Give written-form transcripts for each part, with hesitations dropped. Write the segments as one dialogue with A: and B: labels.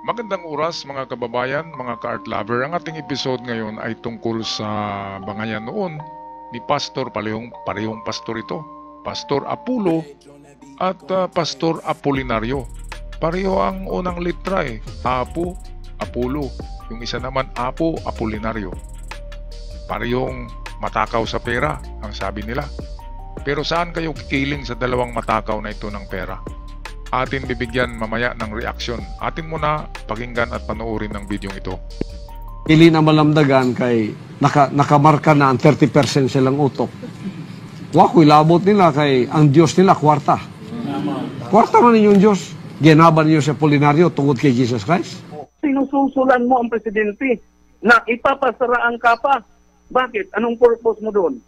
A: Magandang oras mga kababayan, mga ka-art lover. Ang ating episode ngayon ay tungkol sa bangayan noon ni Pastor, parehong pastor ito. Pastor Apulo at Pastor Apolinario. Pareho ang unang litra Apu, Apulo. Yung isa naman Apo, Apolinario. Parehong matakaw sa pera, ang sabi nila. Pero saan kayo kikiling sa dalawang matakaw na ito ng pera? Atin bibigyan mamaya ng reaksyon. Atin muna pakinggan at panoorin ng video ito.
B: Ili na malamdagan kay nakamarka na ang 30% silang utok. Wako'y labot nila kay ang Diyos nila kwarta. Kwarta man ninyong Diyos. Ginaban niyo sa Apolinario tungod kay Jesus Christ.
C: Sinususulan mo ang presidente na ipapasara ang kapa. Bakit? Anong purpose mo doon?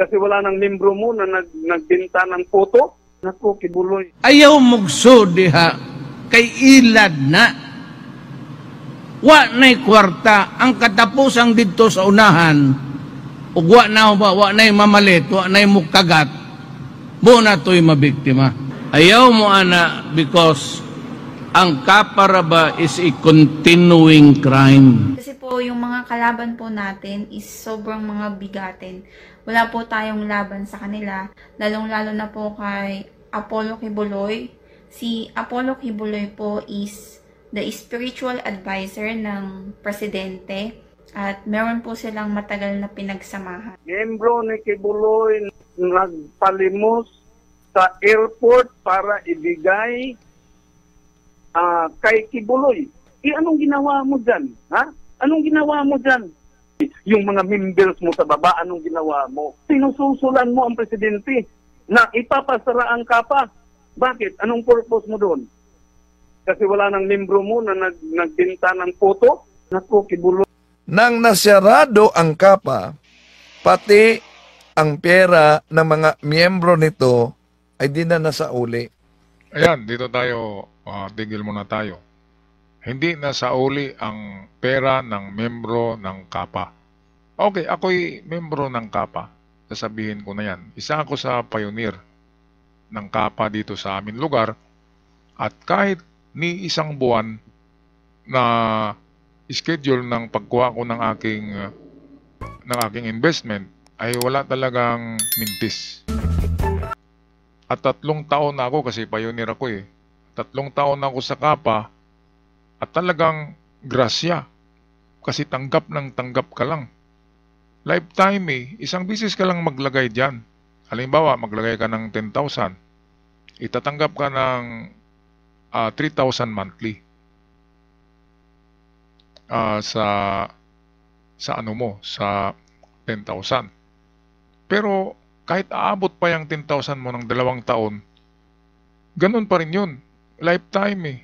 C: Kasi wala nang membro mo na nagbinta ng photo? Naku, kibuloy.
D: Ayaw mugso diha kay ilad na. Wa na'y kwarta ang katapusang dito sa unahan. Ug wa na'y mamalit, wa na'y mukagat. Mo na to'y mabiktima. Ayaw mo ana because ang kaparaba is a continuing crime.
E: Kasi po yung mga kalaban po natin is sobrang mga bigatin. Wala po tayong laban sa kanila, lalong-lalo na po kay Apollo Kibuloy. Si Apollo Kibuloy po is the spiritual advisor ng presidente at meron po silang matagal na pinagsamahan.
C: Membro ni Kibuloy nagpalimos sa airport para ibigay kay Kibuloy. Anong ginawa mo dyan? Ha? Anong ginawa mo dyan? Yung mga members mo sa baba, anong ginawa mo? Sinususulan mo ang presidente na ipapasara ang kapa. Bakit? Anong purpose mo doon? Kasi wala nang membro mo na nagbinta ng photo? Naku, Kibuloy.
F: Nang nasyarado ang kapa, pati ang pera ng mga miyembro nito ay di na nasauli.
A: Ayan, dito tayo, tigil muna tayo. Hindi nasauli ang pera ng membro ng kapa. Okay, ako'y membro ng kapa. Sasabihin ko na yan. Isa ako sa pioneer ng kapa dito sa amin lugar. At kahit ni isang buwan na schedule ng pagkuha ko ng aking investment ay wala talagang mintis. At 3 taon na ako kasi pioneer ako 3 taon na ako sa kapa at talagang grasya kasi tanggap ka lang. Lifetime isang bisis ka lang maglagay dyan. Halimbawa, maglagay ka ng 10,000. Itatanggap ka ng 3,000 monthly. Sa ano mo, sa 10,000. Pero kahit aabot pa yung 10,000 mo ng 2 taon, ganun pa rin yun. Lifetime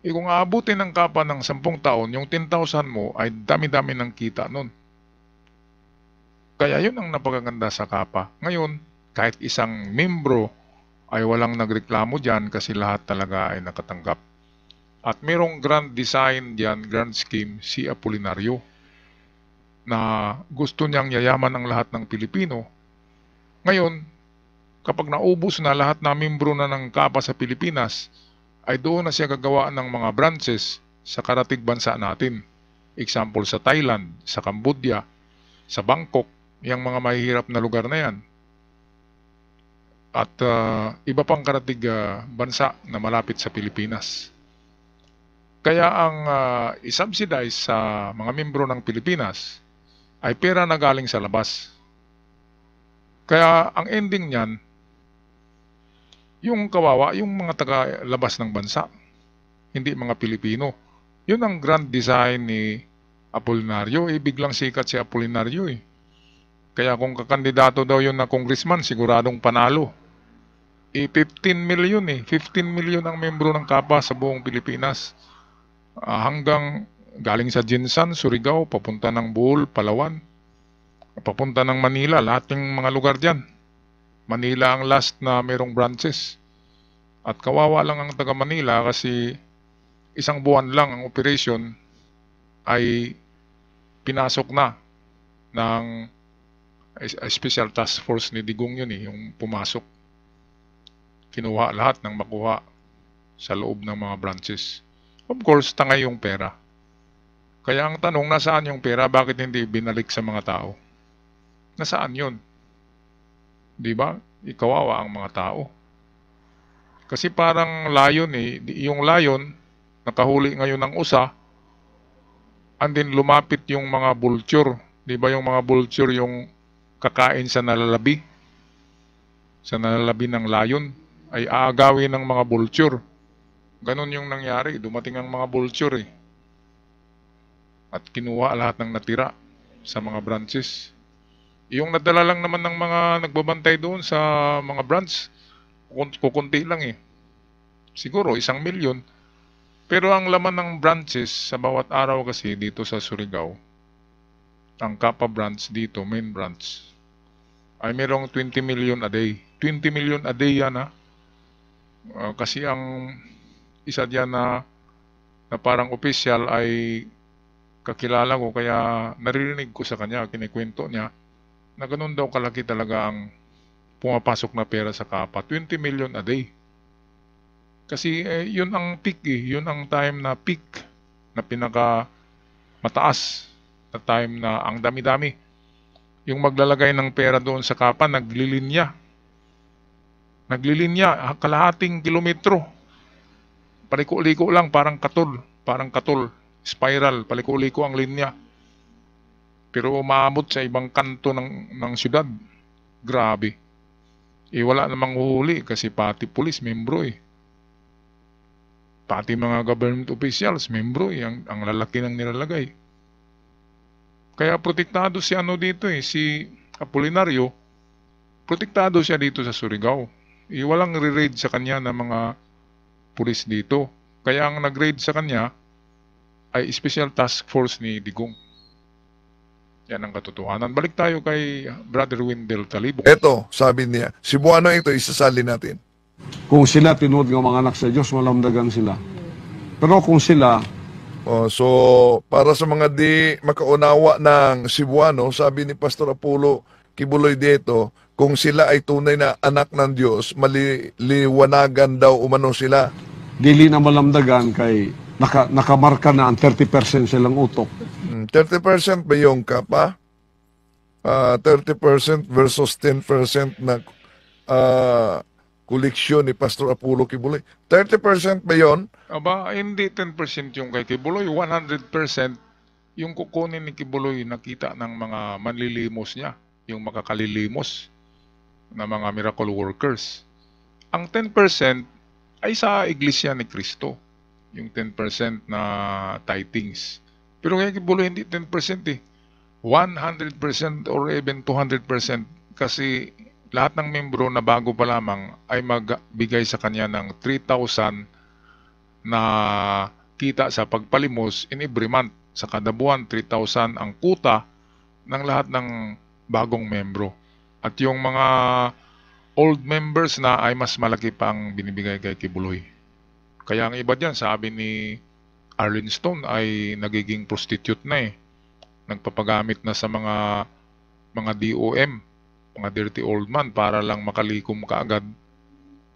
A: kung aabutin ng kapa ng 10 taon, yung 10,000 mo ay dami-dami ng kita nun. Kaya yun ang napakaganda sa kapa. Ngayon, kahit isang membro ay walang nagreklamo dyan kasi lahat talaga ay nakatanggap. At merong grand design dyan, grand scheme, si Apolinario, na gusto niyang yayaman ang lahat ng Pilipino. Ngayon, kapag naubos na lahat na membro na ng kapa sa Pilipinas, ay doon na siya gagawa ng mga branches sa karatig bansa natin. Example sa Thailand, sa Cambodia, sa Bangkok, yung mga mahihirap na lugar na yan. At iba pang karatig bansa na malapit sa Pilipinas. Kaya ang isubsidize sa mga membro ng Pilipinas ay pera na galing sa labas. Kaya ang ending niyan, yung kawawa, yung mga taga-labas ng bansa, hindi mga Pilipino. Yun ang grand design ni Apolinario. Biglang sikat si Apolinario Kaya kung kakandidato daw yun na congressman, siguradong panalo. 15 million 15 million ang membro ng kapa sa buong Pilipinas. Hanggang galing sa Jinsan, Surigao, papunta ng Bohol, Palawan, papunta ng Manila, lahat ng mga lugar dyan. Manila ang last na merong branches. At kawawa lang ang taga Manila kasi isang buwan lang ang operation ay pinasok na ng special task force ni Digong yun yung pumasok. Kinuha lahat ng makuha sa loob ng mga branches. Of course, tangay yung pera. Kaya ang tanong, nasaan yung pera? Bakit hindi binalik sa mga tao? Nasaan yun? Di ba? Ikawawa ang mga tao. Kasi parang lion eh. Yung lion, nakahuli ngayon ng usa, and then lumapit yung mga vulture. Di ba yung mga vulture yung kakain sa nalalabi? Sa nalalabi ng lion ay aagawin ng mga vulture. Ganon yung nangyari. Dumating ang mga vulture eh. At kinuha lahat ng natira sa mga branches. Yung nadala lang naman ng mga nagbabantay doon sa mga branch, kukunti lang eh. Siguro 1 milyon. Pero ang laman ng branches sa bawat araw kasi dito sa Surigao, ang Kapa branch dito, main branch, ay merong 20 million a day. 20 million a day yan ha. Kasi ang isa diyan na parang official ay kakilala ko, kaya naririnig ko sa kanya, kinikwento niya, na ganun daw kalaki talaga ang pumapasok na pera sa Kapa. 20 million a day. Kasi yun ang peak eh. Yun ang time na peak na pinaka mataas na time na ang dami-dami. Yung maglalagay ng pera doon sa Kapa, naglilinya. Naglilinya, kalahating kilometro. Paliko-liko lang, parang katol. Spiral, paliko-liko ang linya. Pero umaabot sa ibang kanto ng syudad. Grabe. Wala namang uhuli kasi pati pulis, membro eh. Pati mga government officials, membro eh. Ang lalaki ng nilalagay. Kaya protektado si dito eh, si Apolinario. Protektado siya dito sa Surigao. Walang re-raid sa kanya ng mga pulis dito. Kaya ang nag-raid sa kanya ay Special Task Force ni Digong. Yan ang katotohanan. Balik tayo kay Brother Wendell Talibo.
F: Ito, sabi niya, Cebuano ito, isasali natin.
B: Kung sila tinuod nga mga anak sa Diyos, malamdagan sila. Pero kung sila,
F: So, para sa mga di makaunawa ng Cebuano, sabi ni Pastor Apollo Kibuloy dito, kung sila ay tunay na anak ng Diyos, maliliwanagan daw umano sila.
B: dili na malamdagan kay nakamarka na ang 30% silang utok.
F: 30% ba yung Kapa? 30% versus 10% na koleksyon ni Pastor Apollo Kibuloy. 30% ba yun?
A: Aba, hindi 10% yung kay Kibuloy, 100% yung kukunin ni Kibuloy nakita ng mga manlilimos niya, yung makakalilimos na mga miracle workers. Ang 10% ay sa Iglesia ni Cristo, yung 10% na tithings. Pero kay Kibuloy hindi 10% eh. 100% or even 200% kasi lahat ng membro na bago pa lamang ay magbigay sa kanya ng 3,000 na kita sa pagpalimos in every month. Sa kada buwan, 3,000 ang kuta ng lahat ng bagong membro. At yung mga old members na ay mas malaki pa ang binibigay kay Kibuloy. Kaya ang iba dyan, sabi ni Arlene Stone ay nagiging prostitute na eh. Nagpapagamit na sa mga DOM, mga dirty old man para lang makalikom kaagad.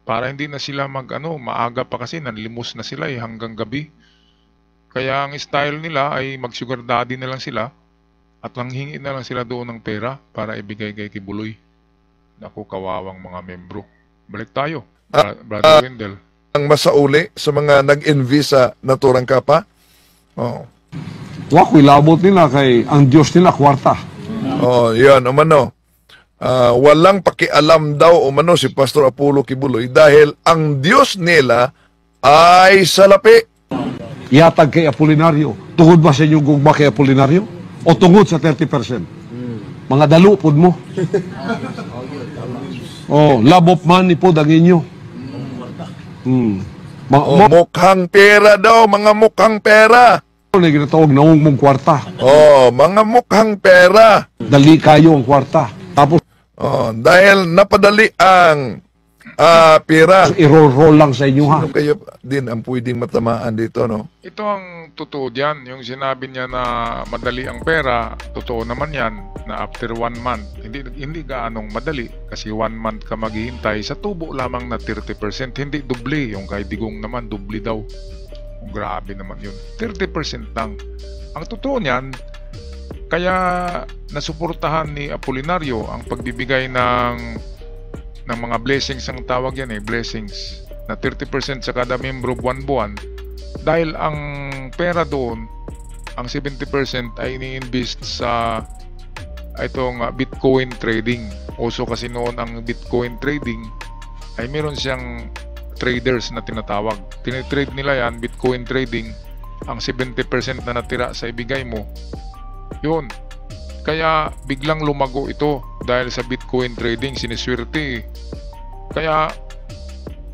A: Para hindi na sila maaga pa kasi nanlimos na sila hanggang gabi. Kaya ang style nila ay mag-sugar daddy na lang sila at langhingi na lang sila doon ng pera para ibigay kay Kibuloy. Naku, kawawang mga membro. Balik tayo, Brother Wendell.
F: Ang masauli sa mga nag-envy sa naturang Kapa?
B: Wako'y labot nila kay ang Diyos nila kwarta.
F: Yan, umano. Walang pakialam daw umano si Pastor Apollo Kibuloy dahil ang Diyos nila ay salapi.
B: Yatag kay Apolinario. Tungod ba sa inyong gugma kay Apolinario? O tungod sa 30%? Mga dalupod mo. Labop man ni po ang inyo.
F: Mukhang pera daw, mga mukhang pera.
B: Na ginatawag naong mong kwarta.
F: Mga mukhang pera.
B: Dali kayo ang kwarta. Tapos,
F: dahil napadali ang pera.
B: i-roll lang sa inyo ha.
F: Sino kayo din ang pwedeng matamaan dito, no?
A: Ito ang totoo diyan, yung sinabi niya na madali ang pera, totoo naman yan na after 1 month, hindi gaanong madali kasi 1 month ka maghihintay sa tubo lamang na 30%, hindi dubli, yung kay Digong naman dubli daw. Grabe naman yun. 30% lang. Ang totoo niyan, kaya nasuportahan ni Apolinario ang pagbibigay ng mga blessings, ang tawag yan blessings, na 30% sa kada membro buwan-buwan, dahil ang pera doon, ang 70% ay ini-invest sa itong Bitcoin trading. Also kasi noon ang Bitcoin trading ay meron siyang traders na tinatawag. Tinitrade nila yan, Bitcoin trading, ang 70% na natira sa ibigay mo. Yun. Kaya biglang lumago ito dahil sa Bitcoin trading, siniswerte. Kaya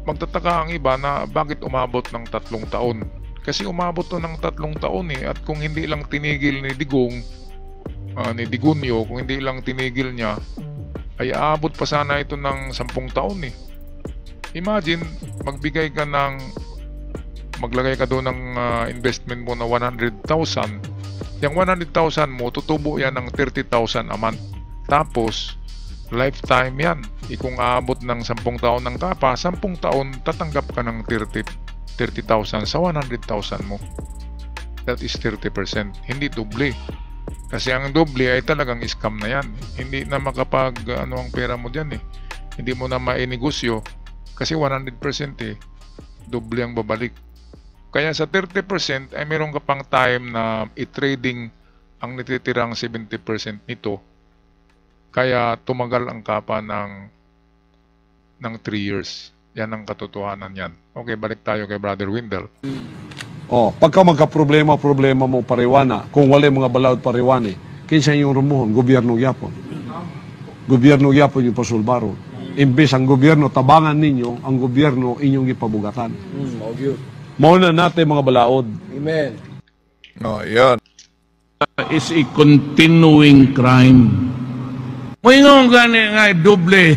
A: magtataka ang iba na bakit umabot ng 3 taon. Kasi umabot to ng 3 taon at kung hindi lang tinigil ni Digong, ni Digunyo, kung hindi lang tinigil niya, ay aabot pa sana ito ng 10 taon Imagine, maglagay ka doon ng investment mo na 100,000. Yung 100,000 mo, tutubo yan ng 30,000 a month. Tapos, lifetime yan. Kung aabot ng 10 taon ng kapa, 10 taon, tatanggap ka ng 30,000 sa 100,000 mo. That is 30%. Hindi doble. Kasi ang doble ay talagang scam na yan. Hindi na ang pera mo dyan Hindi mo na mainegosyo. Kasi 100% doble ang babalik. Kaya sa 30% ay meron ka pang time na i-trading ang natitirang 70% nito. Kaya tumagal ang kapa ng 3 years. Yan ang katotohanan yan. Okay, balik tayo kay Brother Windel.
B: Pagka magka-problema mo pariwana, kung wala mga balaod pariwani, kinsa yung rumuhon, gobyerno gyapon. Gobyerno gyapon yung pasulbaro. Imbes ang gobyerno tabangan ninyo, ang gobyerno inyong ipabugatan. Mauna natin mga balaod.
G: Amen.
F: Yan.
D: Is a continuing crime. Mo ingong gani nga doble.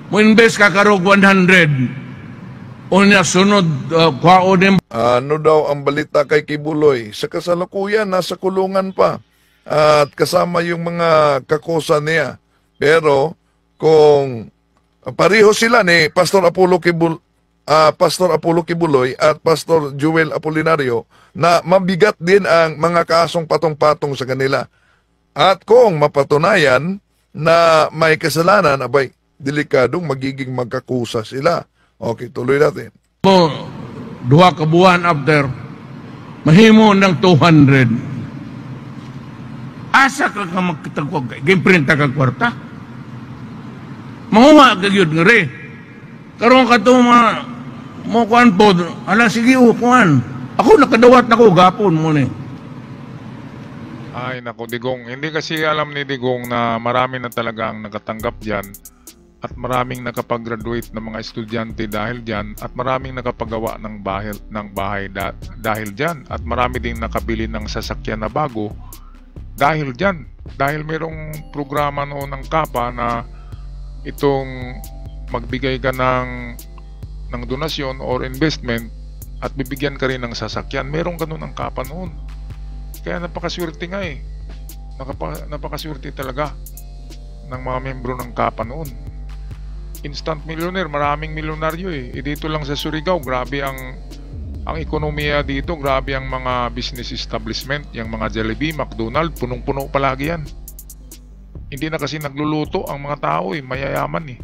D: Mo invest ka karog 100. O niya sunod kwao din.
F: Ano daw ang balita kay Kibuloy? Sa kasalukuyan, nasa kulungan pa. At kasama yung mga kakosa niya. Pero kung pareho sila ni Pastor Apollo Kibuloy at Pastor Joel Apolinario, na mabigat din ang mga kasong patong-patong sa kanila. At kung mapatunayan na may kasalanan, abay, delikadong magiging magkakusa sila. Okay, tuloy natin.
D: Mo 2 ka buwan after mahimo ng 200. Asa ka magkitagwag gimprinta ka kwarta? Mahuma ka gyud nga re. Karon ka to mo kuan po, ala sige kuan. Ako nakadawat nako gapon mo ni.
A: Ay nako Digong, hindi kasi alam ni Digong na marami na talaga ang nakatanggap diyan. At maraming nakapag-graduate ng mga estudyante dahil dyan, at maraming nakapagawa ng bahay dahil dyan, at marami ding nakabili ng sasakyan na bago dahil dyan. Dahil merong programa noon ng KAPA na itong magbigay ka ng donasyon or investment at bibigyan ka rin ng sasakyan. Merong ganun ang KAPA noon. Kaya napakaswerte nga napakaswerte talaga ng mga membro ng KAPA noon. Instant millionaire, maraming milyonaryo dito lang sa Surigao, grabe ang ekonomiya dito, grabe ang mga business establishment, yung mga Jollibee, McDonald, punong-puno palagi yan. Hindi na kasi nagluluto ang mga tao mayayaman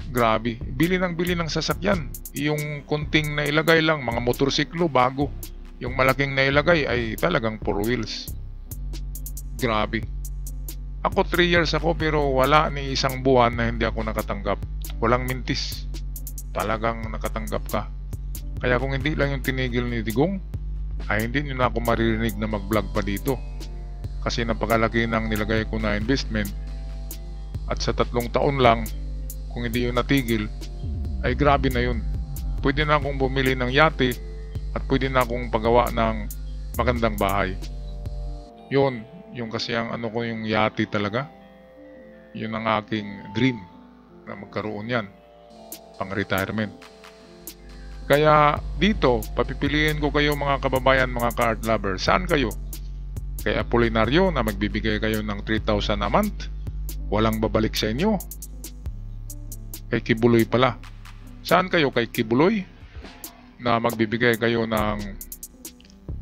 A: Grabe, bili ng sasakyan. Yung kunting na ilagay lang, mga motorsiklo bago. Yung malaking na ilagay ay talagang 4 wheels. Grabe. Ako 3 years ako pero wala ni isang buwan na hindi ako nakatanggap. Walang mintis. Talagang nakatanggap ka. Kaya kung hindi lang yung tinigil ni Digong, ay hindi nyo na ako maririnig na mag-vlog pa dito. Kasi napakalaki ng nilagay ko na investment. At sa 3 taon lang, kung hindi yun natigil, ay grabe na yun. Pwede na akong bumili ng yate at pwede na akong pagawa ng magandang bahay. Yun. Yung kasi ang ko yung yate talaga, yun ang aking dream na magkaroon yan pang retirement. Kaya dito papipiliin ko kayo mga kababayan, mga card lovers. Saan kayo? Kay Apolinario na magbibigay kayo ng 3,000 a month, walang babalik sa inyo. Kay Kibuloy pala, saan kayo? Kay Kibuloy na magbibigay kayo ng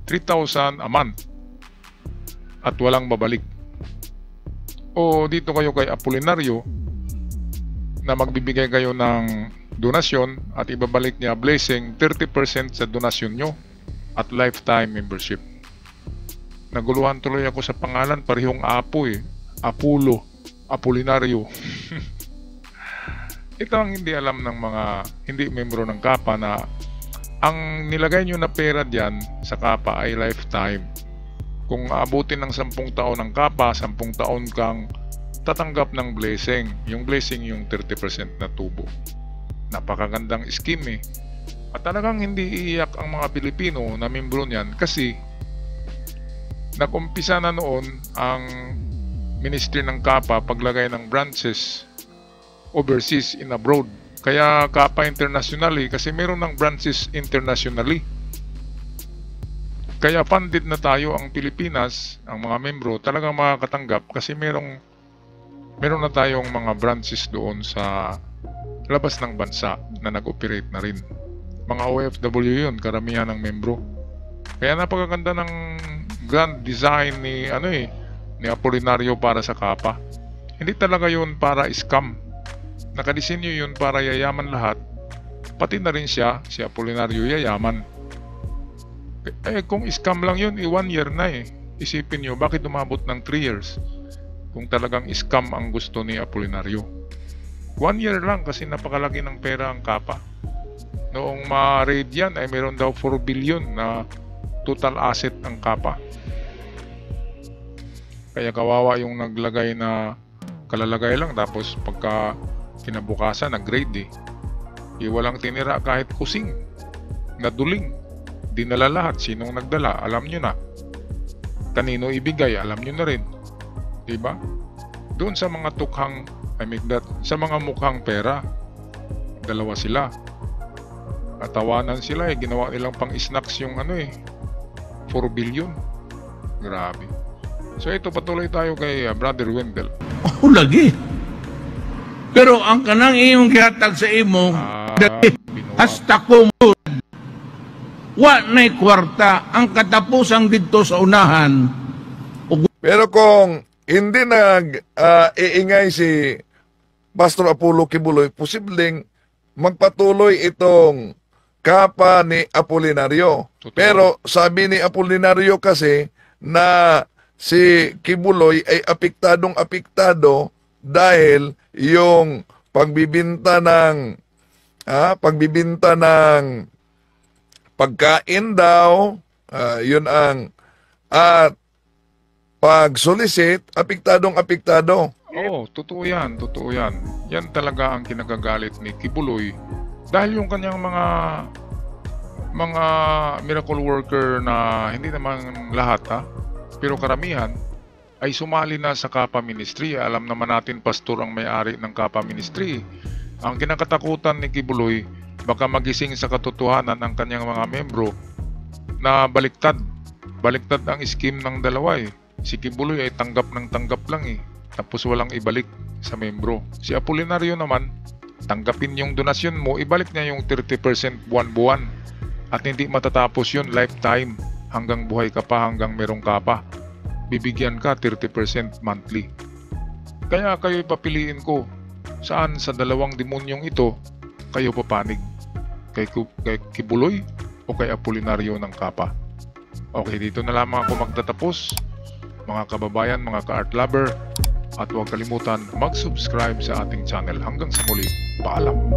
A: 3,000 a month at walang babalik. O dito kayo kay Apolinario na magbibigay kayo ng donasyon at ibabalik niya blessing 30% sa donasyon nyo at lifetime membership. Naguluhan tuloy ako sa pangalan, parehong Apo eh. Apollo, Apolinario. Ito ang hindi alam ng mga hindi membro ng Kapa na ang nilagay nyo na pera dyan sa Kapa ay lifetime. Kung aabutin ng 10 taon ng Kapa, 10 taon kang tatanggap ng blessing. Yung blessing yung 30% na tubo. Napakagandang scheme eh. At talagang hindi iiyak ang mga Pilipino na membro niyan kasi nag-umpisa na noon ang ministry ng Kapa paglagay ng branches overseas in abroad. Kaya Kapa internationally kasi meron ng branches internationally. Kaya funded na tayo ang Pilipinas, ang mga membro talagang makakatanggap kasi meron na tayong mga branches doon sa labas ng bansa na nag-operate na rin. Mga OFW yun, karamihan ng membro. Kaya napakaganda ng grand design ni Apolinario para sa Kapa. Hindi talaga yun para scam. Nakadisenyo yun para yayaman lahat. Pati na rin siya, si Apolinario yayaman. Kung scam lang yun, 1 year na eh. Isipin nyo, bakit umabot ng 3 years? Kung talagang scam ang gusto ni Apolinario. 1 year lang kasi napakalaki ng pera ang Kapa. Noong ma-raid yan ay meron daw 4 billion na total asset ang Kapa. Kaya kawawa yung naglagay na kalalagay lang tapos pagka kinabukasan nag-grade eh. Walang tinira kahit kusing. Naduling. Dinala lahat. Sinong nagdala? Alam nyo na. Kanino ibigay? Alam nyo na rin. Diba? Doon sa mga tukhang sa mga mukhang pera. Dalawa sila. Katawanan sila eh. Ginawa nilang pang snacks yung 4 billion. Grabe. So ito patuloy tayo kay Brother Wendell.
D: Oh, lagi. Pero ang kanang iyong gihatag sa imo, hasta kumud. Wa na'y kwarta ang katapusang dito sa unahan.
F: Pero kung hindi iingay si Pastor Apollo Kibuloy, posibleng magpatuloy itong Kapa ni Apolinario. Pero sabi ni Apolinario kasi na si Kibuloy ay apektadong-apektado dahil yung pagbibinta ng pagkain daw, yun ang at pag-solicit, apektadong-apektado.
A: Oo, totoo yan, totoo yan. Yan talaga ang kinagagalit ni Kibuloy dahil yung kanyang mga miracle worker na hindi naman lahat pero karamihan ay sumali na sa Kapa Ministry. Alam naman natin pastor ang may-ari ng Kapa Ministry. Ang kinakatakutan ni Kibuloy baka magising sa katotohanan ang kanyang mga membro na baliktad ang scheme ng dalawa eh. Si Kibuloy ay tanggap lang eh, tapos walang ibalik sa membro. Si Apolinario naman, tanggapin yung donasyon mo, ibalik niya yung 30% buwan-buwan at hindi matatapos yun lifetime hanggang buhay ka pa, hanggang merong ka pa. Bibigyan ka 30% monthly. Kaya kayo papiliin ko saan sa dalawang demonyong ito kayo papanig, kay Kibuloy o kay Apolinario ng Kapa. Okay, dito na lamang ako magtatapos mga kababayan, mga ka-art lover, at huwag kalimutan mag-subscribe sa ating channel. Hanggang sa muli, paalam.